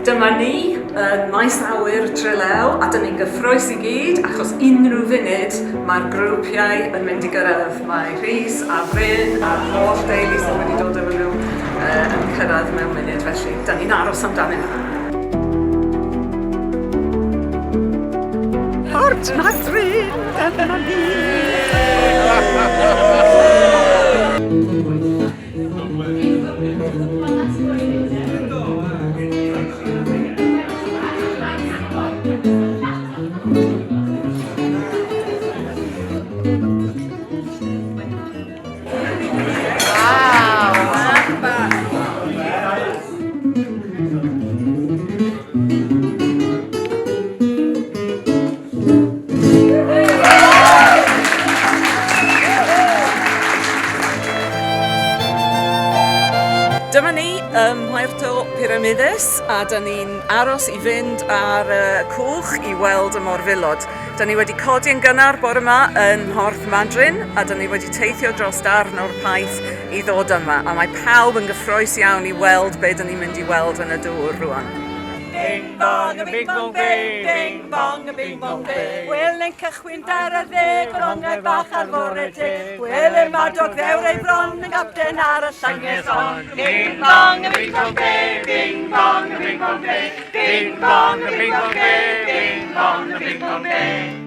Dyma ni yn maes awyr Trelew a dyn ni'n gyffroes I gyd achos unrhyw funud mae'r grwpiau yn mynd I gyrraedd. Mae Rhys a Bryn a'r holl deulu sydd wedi dod efo nhw yn cyrraedd mewn munud, felly dyn ni'n aros amdano. Port na Bryn, dyna ni! Dyma ni Mhuerto Pyramides a dyn ni'n aros I fynd ar cwch I weld y morfilod. Dyn ni wedi codi yn gynnar bore yma yn Mhorth Madryn a dyn ni wedi teithio dros darn o'r paith I ddod yma. A mae pawb yn gyffroes iawn I weld be dyn ni'n mynd I weld yn y dŵr rwan. Ding bong, a bing bong bing, ding bong, a bing bong bing. Wel yn cychwyn dar a ddeg, brongau bach ar fore teg. Wel yn madog ddewr ei bron, yn gapten ar y llangau son. Ding bong, a bing bong bing, ding bong, a bing bong bing. Ding bong, a bing bong bing, ding bong, a bing bong bing.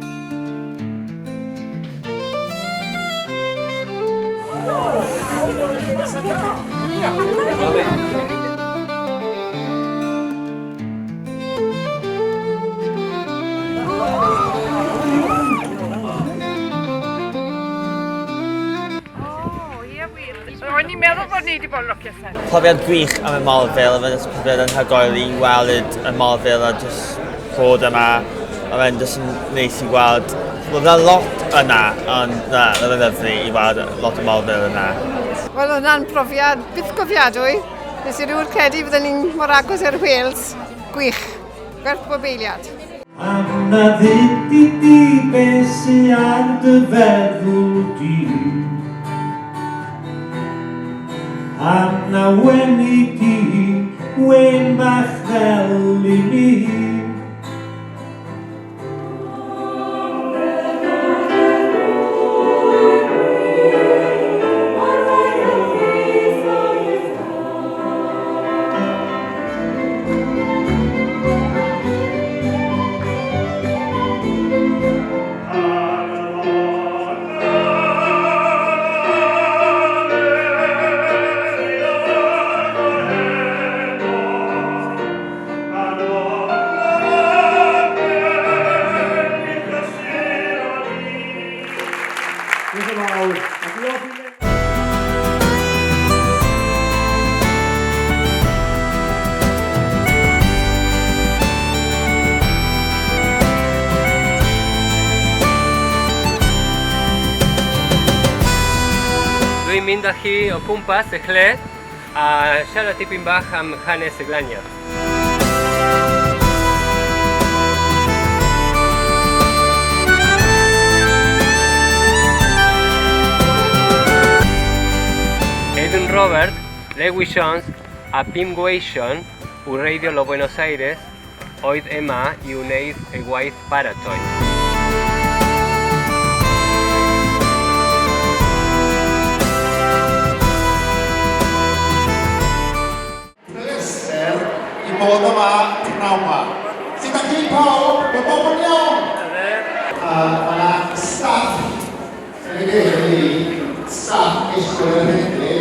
O'n i'n meddwl bod ni wedi bod yn lwcus hyn. Profiad gwych am y morfil, a fe'n profiad anhygoel I weld y morfil a jyst bod yma. A fe'n jyst yn neis I weld. Oedd yna lot yna, ond na, oedd yn lyflu I weld lot o morfil yna. Wel, oedd yna'n profiad byth cofiadwy. Nes I rwy'r credu byddwn ni'n mor agos i'r Wales. Gwych. Gwerth bob eiliad. Am na ddyd I di beth sy'n ar dy feddwl di. Am na wen I di, wen bach fel I ni. Dwi'n mynd â chi o gwmpas y cled a siarad tipyn bach am hanes y glaniad. Edyn Robert, Lewishons a 5 gweision wrth o Buenos Aires oedd yma I wneud y gwaith baratoi. I bod yma pnawn yma. Sut ydych chi pawb? Mae bob yn iawn? Mae yna staff yn ei gyrru, staff eisiau yn hynny.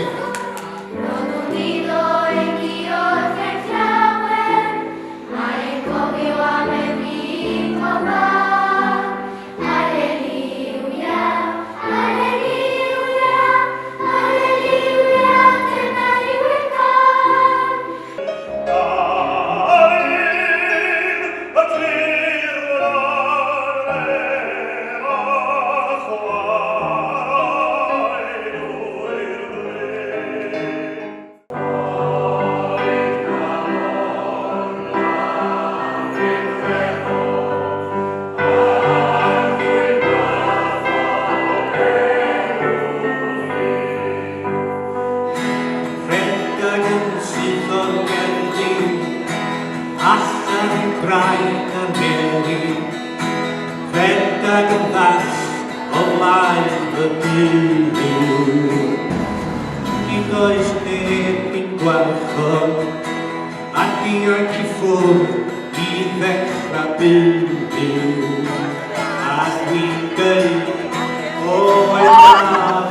graen yn meri, rhedag yn ddall o laeth y byd. Nid oes neb i'n gwarchod, ac ianc I ffwrdd I ddechrau byd. A dwi'n dweud, o yma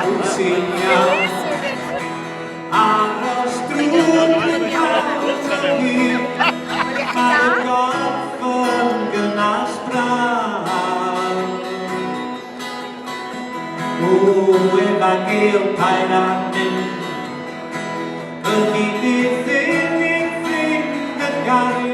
hwtyn iawn, aros drwy'r hir, mae'r gorff yn gynas braf. O efangel paen am mynd, ydy byth unig ffrind y gari.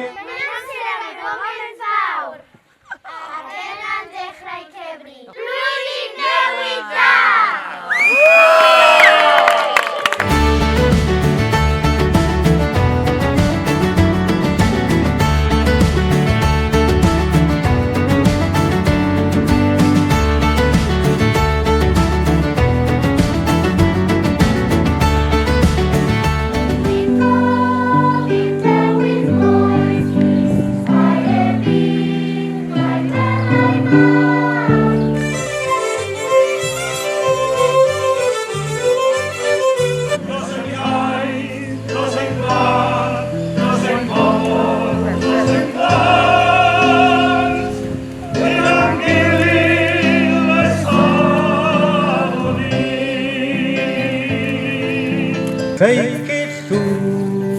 Take it through,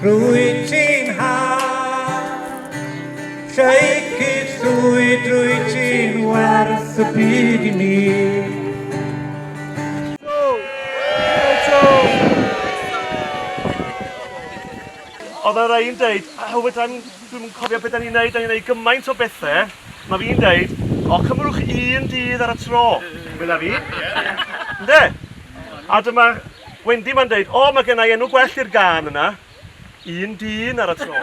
drwy ti'n haf. Take it through, drwy ti'n werth y byd I ni. Oedd yna rhain dweud, dwi'n cofio beth da ni'n neud gymaint o bethau. Mae fi'n dweud, o cymrwch un dydd ar y tro. Bydd fi? Ynde? A dyma Wendy ma'n dweud, o mae gennau enw gwell i'r gan yna. Un dyn ar y tro.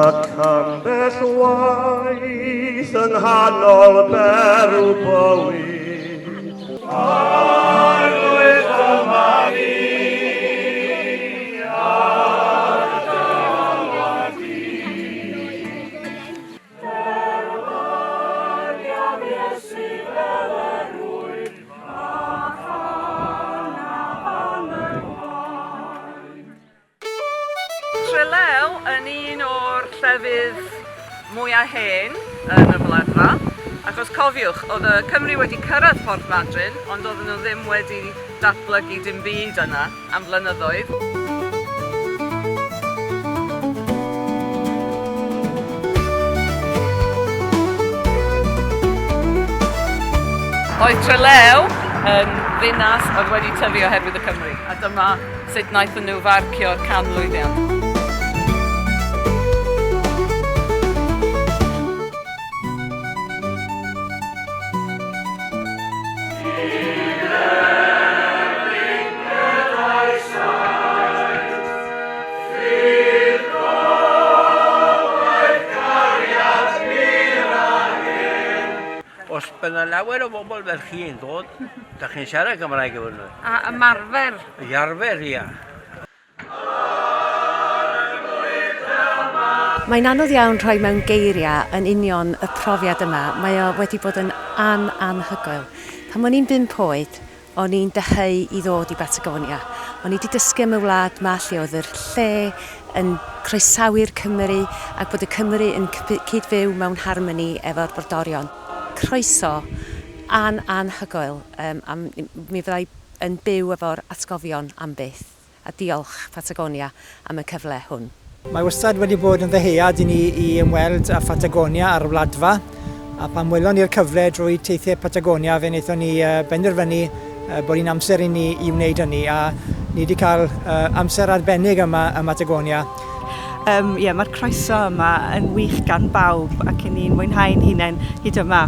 Ac ambell waith yng nghanol berw bywyd, arwydd yma ni ar dywaldi. Derfyniad Iesu fel yr ŵyn, ac anafan yn wain. Trelew yn un o'r llefydd mwyaf hen yn y Wladfa, achos cofiwch, oedd y Cymru wedi cyrraedd Port Madryn, ond oedden nhw ddim wedi datblygu dim byd yna am flynyddoedd. Oedd Trelew yn ddinas oedd wedi tyfu oherwydd y Cymru, a dyma sut wnaethon nhw farcio'r canmlwyddiant. Os bydd lawer o bobl fel chi'n dod, da chi'n siarad Gymraeg efo nhw. A ymarfer. Iarfer, ia. Mae'n anodd iawn rhoi mewn geiriau yn union y profiad yma. Mae o wedi bod yn anhygoel. Pan o'n i'n 5 oed, o'n i'n deheu I ddod I Batagonia. O'n i wedi dysgu am y wlad ma lle oedd yr lle yn croesawu'r Cymru ac bod y Cymru yn cydfyw mewn harmoni efo'r brodorion. Croeso anhygoel. Mi fyddai yn byw efo'r atgofion am byth. A diolch Patagonia am y cyfle hwn. Mae wastad wedi bod yn ddeheuad I ni I ymweld â Patagonia ar Wladfa. A pan welon ni'r cyfle drwy teithiau Patagonia, fe wnaethon ni benderfynu bod hi'n amser I ni I wneud hynny. A ni wedi cael amser arbennig yma ym Patagonia. Mae'r croeso yma yn wych gan bawb ac yn ni'n mwynhau'n hunain hyd yma.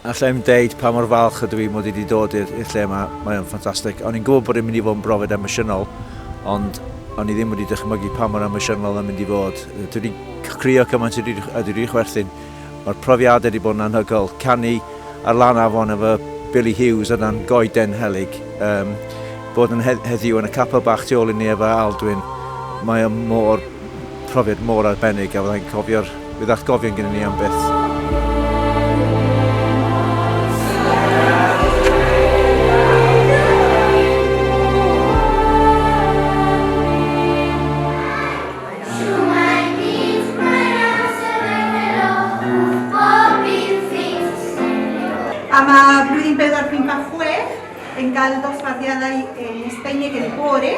Allai'm deud pa mor falch ydw I wedi dod i'r lle yma, mae'n ffantastig. O'n i'n gwybod bod i'n mynd I fod yn brofiad emosiynol, ond o'n i ddim wedi dychmygu pa mor emosiynol yn mynd i fod. Dwi wedi crio cymaint a dwi wedi chwerthin. Mae'r profiadau wedi bod yn anhygoel. Canu ar lan afon efo Billy Hughes yna'n goeden helig. Bod yn heddiw yn y capel bach tu ôl i ni efo Aldwyn. Mae o'n profiad mor arbennig a fyddai'n cofio'r atgofion gyda ni am byth. A mae blwyddyn 2056 yn cael dosbarthiadau yn Esbainig yn y bore.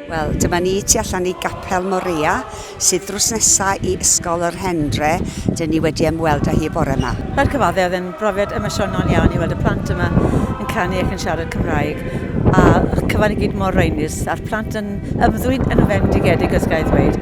Wel, dyma ni tu allan i Gapel Moria, sydd drws nesaf i Ysgol yr Hendre. Dyn ni wedi ymweld â hi bore yma. Fel cyfadde, oedd yn brofiad emosiynol iawn i weld y plant yma yn canu ac yn siarad Cymraeg. A cyfan i gyd mor reinus, a'r plant yn ymddwyn yn fendigedig, os gael ddweud.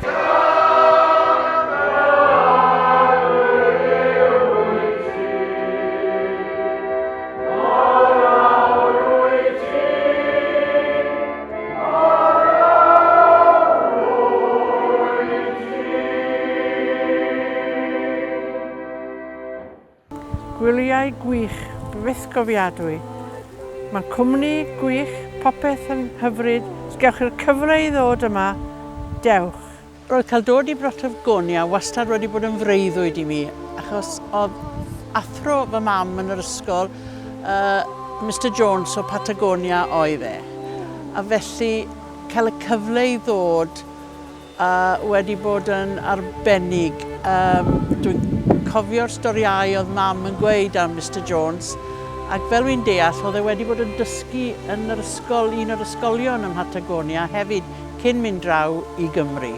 Gwyliau gwych, byth cofiadwy. Mae cwmni gwych, popeth yn hyfryd. Gewch chi'r cyfle i ddod yma, dewch. Roedd cael dod i Patagonia wastad wedi bod yn freuddwyd i mi, achos oedd athro fy mam yn yr ysgol, Mr Jones o Patagonia oedd e. A felly cael y cyfle i ddod wedi bod yn arbennig. Dwi'n cofio'r storiau oedd mam yn gweud am Mr Jones, ac fel wy'n deall, oedd e wedi bod yn dysgu yn yr ysgol, un o'r ysgolion ym Patagonia hefyd, cyn mynd draw i Gymru.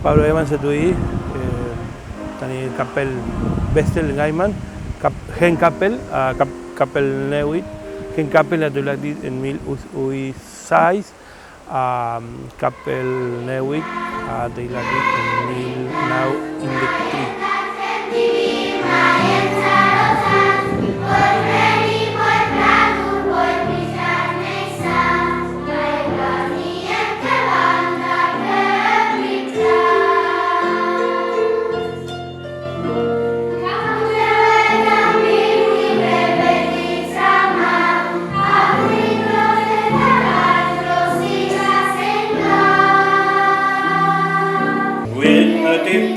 Pablo Evans ydw i, tani capel Bethel yn Gaiman, hen capel a capel newid. Hen capel adeiladu yn 1807, capel newid adeiladu yn 1913.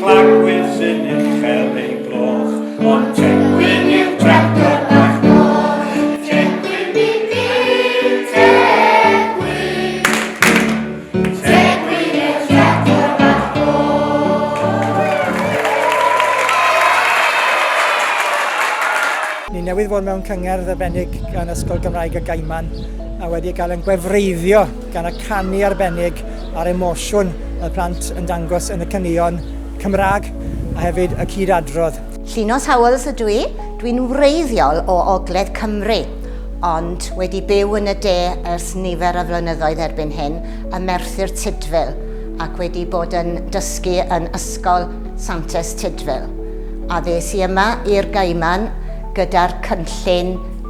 Clacwys yn uchel ei gloch, ond tegwyn i'w tractor bach moch. Tegwyn i fi, tegwyn. Tegwyn i'w tractor bach moch. Ni newydd fod mewn cyngerdd arbennig gan Ysgol Gymraeg y Gaiman a wedi cael yn gwefreiddio gan y canu arbennig a'r emosiwn y plant yn dangos yn y caneuon Cymraeg a hefyd y cydadrodd. Llunos Howells ydw i. Dwi'n wreiddiol o Ogledd Cymru, ond wedi byw yn y de ers nifer o flynyddoedd erbyn hyn, ym Merthyr Tydfil, ac wedi bod yn dysgu yn Ysgol Santes Tydfil. A ddes i yma i'r Gaiman gyda'r cynllun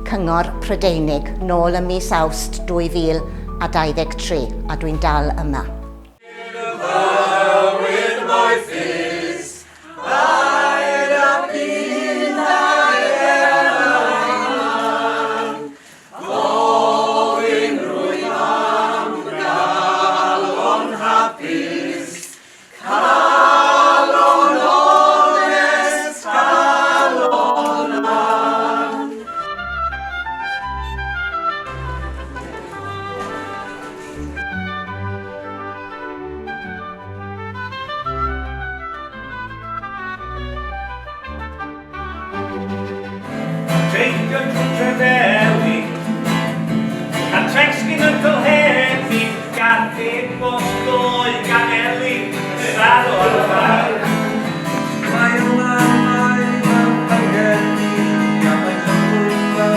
Cyngor Prydeinig nôl ym mis Awst 2023, a dwi'n dal yma. With my feet. yn trw'n trefelu. Gan trengsgyn yn dylhedu, gathig bos doi gan eli, sad o'r fawr. Mae yma mai mewn pangeni, gan mae chymryd fel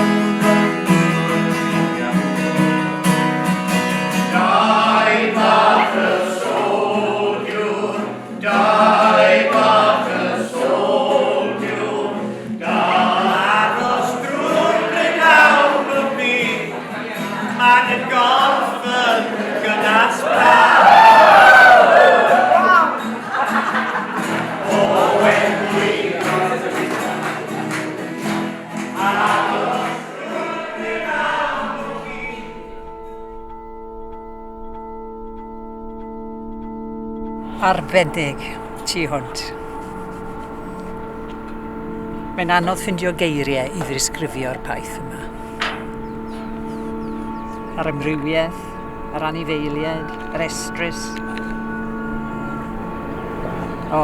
Dau bach y soliwr, dau bach y soliwr, dal aros drwy'r brynawn y byd, mae'n y gorff yn gynas braf. Arbedig tu hwnt. Mae'n anodd ffindio geiriau i ddisgrifio'r paith yma. Yr amrywiaeth, yr anifeiliaid, yr estrys. O,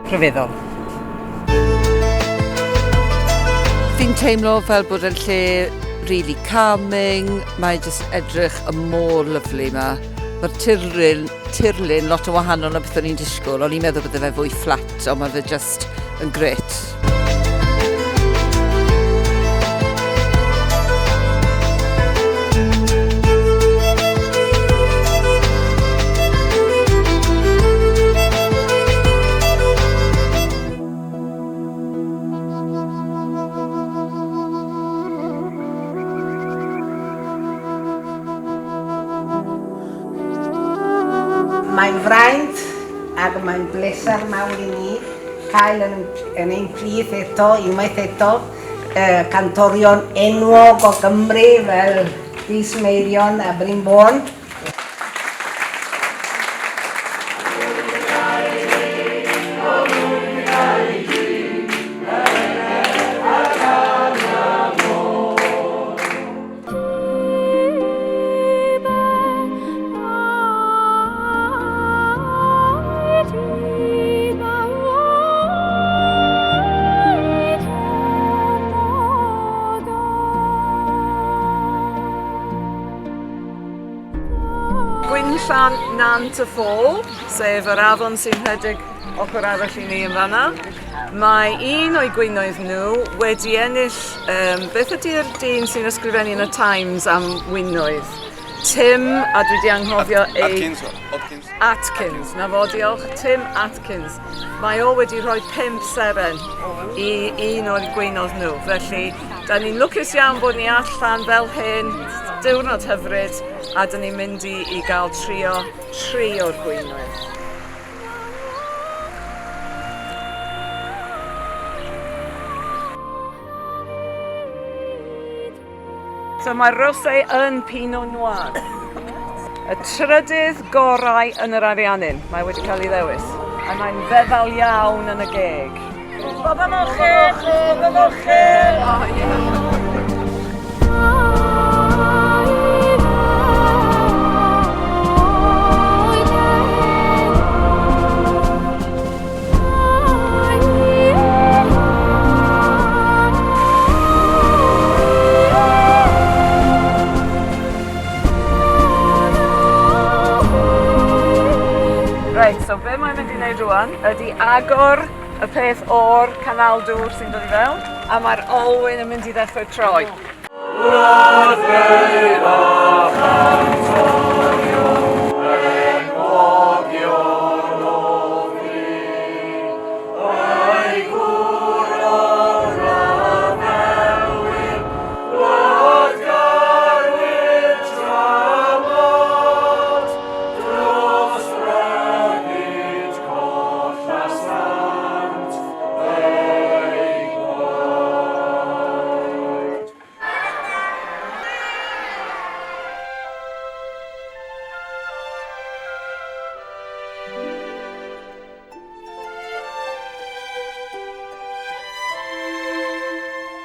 rhyfeddol. Fi'n teimlo fel bod yn lle really calming, mae jyst edrych y mor lyflu yma. Mae'r tirlun lot o wahanol na beth o'n i'n disgwyl. O'n i'n meddwl bydde fe fwy fflat, ond mae fe just yn grêt. Mae'n fraint ac mae'n bleser mawr i ni cael yn ein plith eto, unwaith eto, cantorion enwog o Gymru fel Rhys Meirion a Bryn Fôn. Llan Nant y Ffôl, sef yr afon sy'n rhedeg ochr arall i ni yn fanna. Mae un o'i gwinoedd nhw wedi ennill, beth ydy'r dyn sy'n ysgrifennu yn y Times am winoedd? Tim, a dwi wedi anghofio ei... Atkins, na fo, diolch. Tim Atkins. Mae o wedi rhoi 5 seren i un o'r gweinoedd nhw. Felly, da ni'n lwcus iawn bod ni allan fel hyn, diwrnod hyfryd, a da ni'n mynd i gael trio 3 o'r gweinwyr. So mae'r rosé yn Pinot Noir. Y trydydd gorau yn yr ariannin. Mae wedi cael ei ddewis. A mae'n feddal iawn yn y geg. Bob am ochr! Bob am ochr! So be mae'n mynd i wneud rwan ydy agor y peth o'r canal dŵr sy'n dod i fewn, a mae'r olwyn yn mynd i ddechrau troi.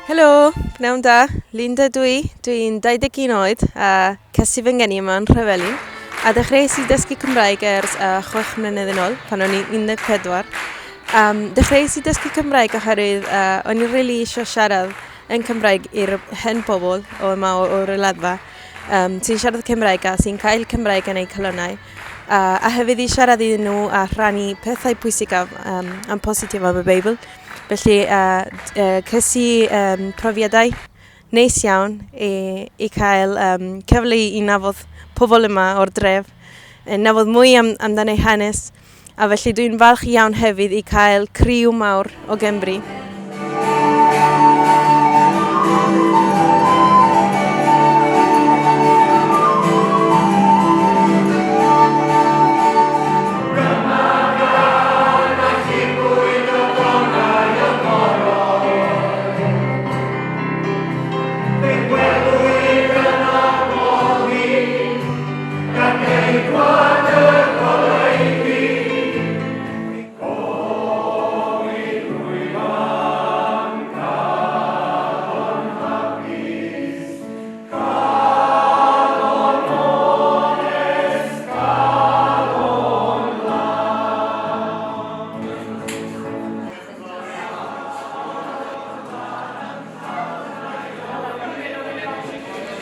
Helo, pnawn da, Linda dwi'n 21 oed a casu fy ngeni yma'n Rhyfelin a dechreuais i dysgu Cymraeg ers 6 mlynedd yn ôl pan o'n i'n 14. Dechreuais i dysgu Cymraeg oherwydd o'n i'n rili eisiau siarad yn Cymraeg i'r hen bobl o'r Wladfa sy'n siarad Cymraeg a sy'n cael Cymraeg yn eu colonnau. A hefyd i siarad iddyn nhw a rhannu pethau pwysig am positif am y Beibl. Felly cysu profiadau neis iawn i cael cyfle i nafod pobl yma o'r dref, nafod mwy amdano eu hanes, a felly dwi'n falch iawn hefyd i cael criw mawr o Gymru.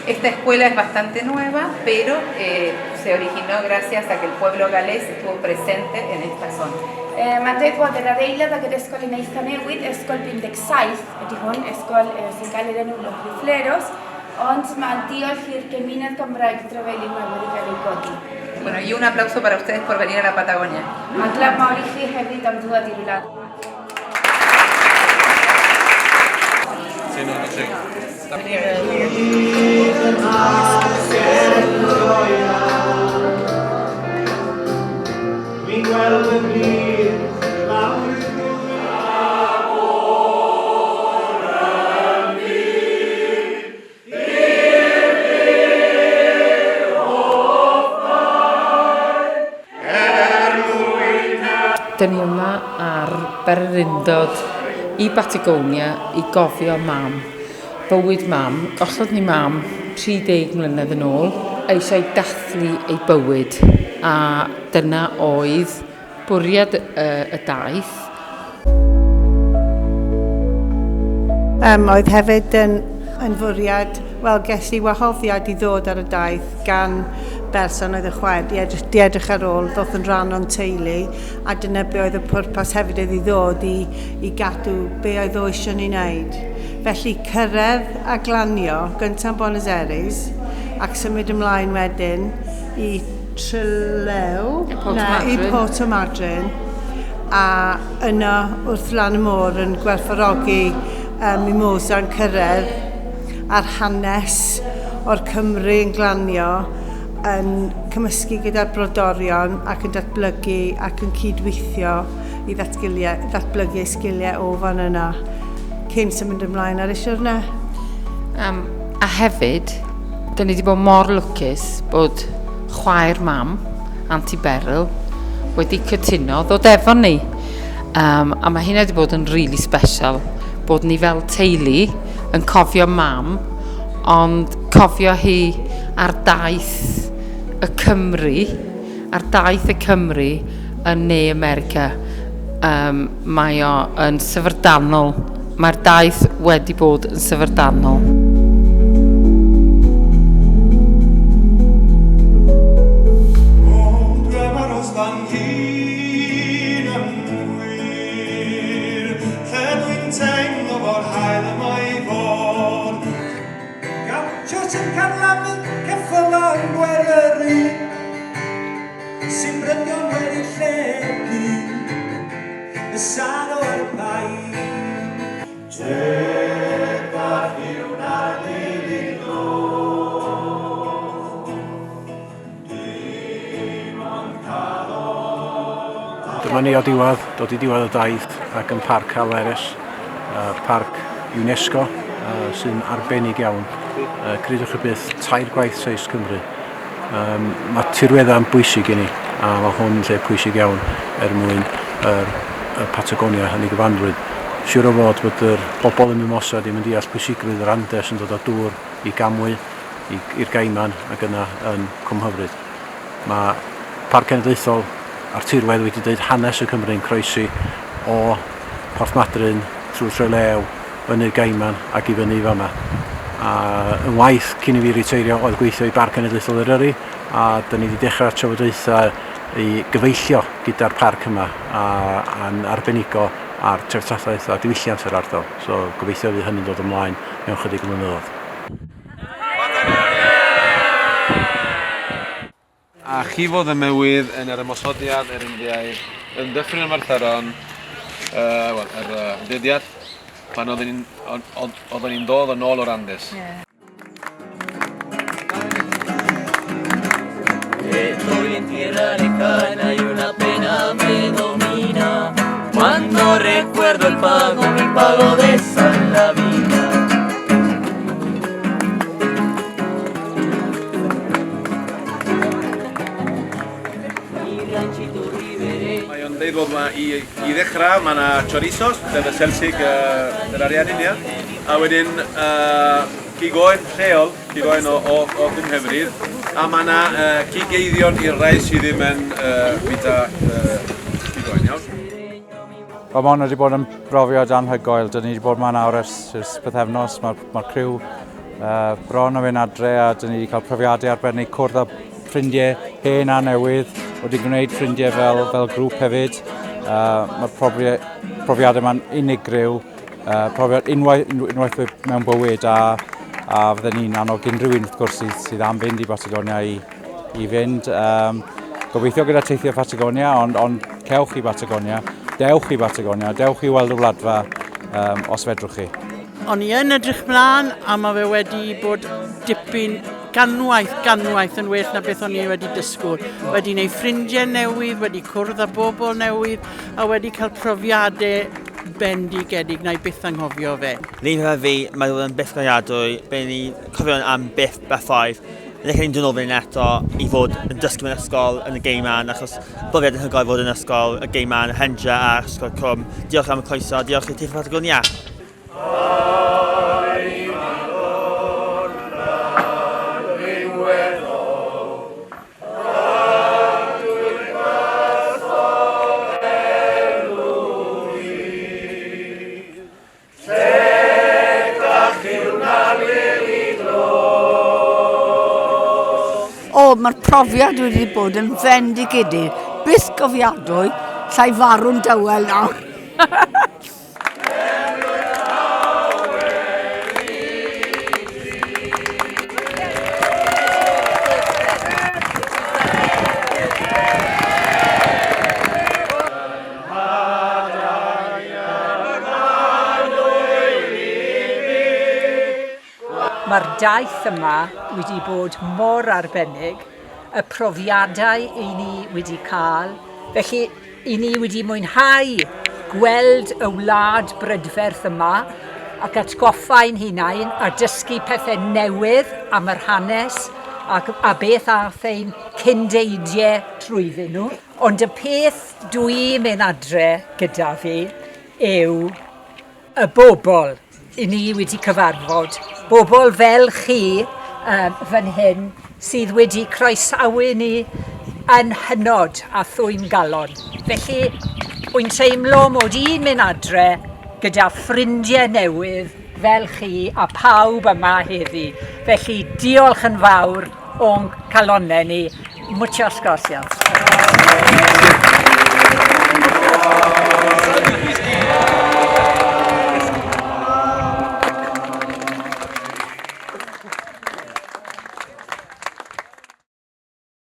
Esta escuela es bastante nueva, pero se originó gracias a que el pueblo galés estuvo presente en esta zona. Mae Taith bod yn adeilad ac yn ysgol yn eitha newid, ysgol 57 ydy hwn, ysgol sy'n cael ei enw Rhys, ond mae'n diolch i'r gymuned Gymraeg Drefeli mae wedi cael ei godi. Bueno, y un aplauso para ustedes por venir a la Patagonia. A glad mawr i chi hefyd am ddod i'r wlad. Dyn ni yma ar bererindod i Batagonia i gofio mam. Bywyd mam, gollodd ni mam 30 mlynedd yn ôl, eisiau dathlu ei bywyd. A dyna oedd bwriad y daith. Oedd hefyd yn fwriad, ges i wahoddiad i ddod ar y daith gan berson oedd y chwaer di edrych ar ôl, ddoth yn rhan o'n teulu, a dyna be oedd y pwrpas hefyd oedd i ddod i gadw be oedd o eisiau ni wneud. Felly cyrraedd a glanio gyntaf Buenos Aires ac symud ymlaen wedyn i Porto Madryn, a yna wrth lan y môr yn gwerthfawrogi mimosa'n cyrraedd a'r hanes o'r Cymru yn glanio, yn cymysgu gyda'r brodorion ac yn datblygu ac yn cydweithio i ddatblygu eu sgiliau o fan yna cyn symud ymlaen ar y siwrne. A hefyd, dyn ni wedi bod mor lwcus bod chwaer mam, Aunty Beryl, wedi cytuno ddod efo ni. A mae hynny wedi bod yn really special, bod ni fel teulu yn cofio mam, ond cofio hi ar daith y Cymru, ar daith y Cymru yn ne America. Mae o yn syfrdanol. Mae'r daith wedi bod yn syfrdanol. Dyma ni o diwedd, dod i diwedd y daith ac yn parc Halweres, parc UNESCO sy'n arbennig iawn. Crydwch y byth 3 gwaith seis Cymru. Mae tirweddau'n bwysig i ni, a mae hwn yn lle pwysig iawn mwyn y Patagonia yn ei gyfanrwydd. Siwr o fod bod yr bobl yn ymosod i mynd deall pwysigrwydd yr Andes yn dod â dŵr i Gamwy, i'r Gaiman ac yna yn Cwmhyfryd. Mae Parc Cenedlaethol a'r tirwedd wedi dweud hanes y Cymru'n croesi o Porthmadryn, trwy'r Trelew, yn y gaiman ac i fyny fama. A yn waith cyn i fi riteirio oedd gweithio i Barc Cenedlaethol Eryri, a da ni wedi dechrau trafodaethau i gyfeillio gyda'r parc yma a'n arbenigo ar treftadaeth a diwylliant yr ardal. So gobeithio fydd hynny'n dod ymlaen mewn chydig blynyddoedd. A chi fod yn mywydd yn yr ymosodiad yr Indiaidd yn Dyffryn y Martheron, yr dyddiad pan oedden ni'n dod yn ôl o'r Andes. Estoy en tierra lejana y una pena me domina. Cuando recuerdo el pago, mi pago de San la vida. Mae o'n deud bod i ddechrau mae yna chorizos, sef y Celsig yr Arianinia, a wedyn cigoen lleol, cigoen o Gyngherddau, a mae yna cigeiddion i'r rai sydd ddim yn bita cigoen, iawn? Mae hwn wedi bod yn brofiad anhygoel. Dyn ni wedi bod yma nawr ers bythefnos. Mae'r criw bron o fynd adre a dyn ni wedi cael profiadau arbennig cwrdd â ffrindiau hen a newydd. Wedi gwneud ffrindiau fel grŵp hefyd. Mae'r profiadau yma'n unigryw, profiad unwaith mewn bywyd a fydden ni'n annog unrhyw un wrth gwrs sydd am fynd i Batagonia i fynd. Gobeithio gyda teithio Patagonia, ond cewch i Batagonia, dewch i Batagonia, dewch i weld y Wladfa os fedrwch chi. O'n i yn edrych mlaen a mae fe wedi bod dipyn ganwaith yn well na beth o'n i wedi disgwyl. Wedi gwneud ffrindiau newydd, wedi cwrdd â bobl newydd a wedi cael profiadau bendigedig na i byth anghofio fe. Ni'n fi, mae'n dod yn byth goniadwy, byddwn ni'n cofio am byth bethoedd. Nid ni'n dod yn eto i fod yn dysgu mewn ysgol yn y geiman, achos brofiad yn hygoel fod yn ysgol, y geiman, y hendra a ysgol cwm. Diolch am y croeso, diolch i Taith Patagonia. Mae'r profiad wedi bod yn fendigedig, byth gofiadwy, llai farw'n dywel nawr. Mae'r daith yma wedi bod mor arbennig, y profiadau i ni wedi cael. Felly, i ni wedi mwynhau gweld y wlad brydferth yma ac atgoffa ein hunain a dysgu pethau newydd am yr hanes a beth aeth ein cyndeidiau trwyddyn nhw. Ond y peth dwi'n mynd adre gyda fi yw y bobl i ni wedi cyfarfod. Bobl fel chi fan hyn sydd wedi croesawu ni yn hynod a thwym galon. Felly, wy'n teimlo mod i'n mynd adre gyda ffrindiau newydd fel chi a pawb yma heddi. Felly, diolch yn fawr o'n calonnau ni. Muchas gracias.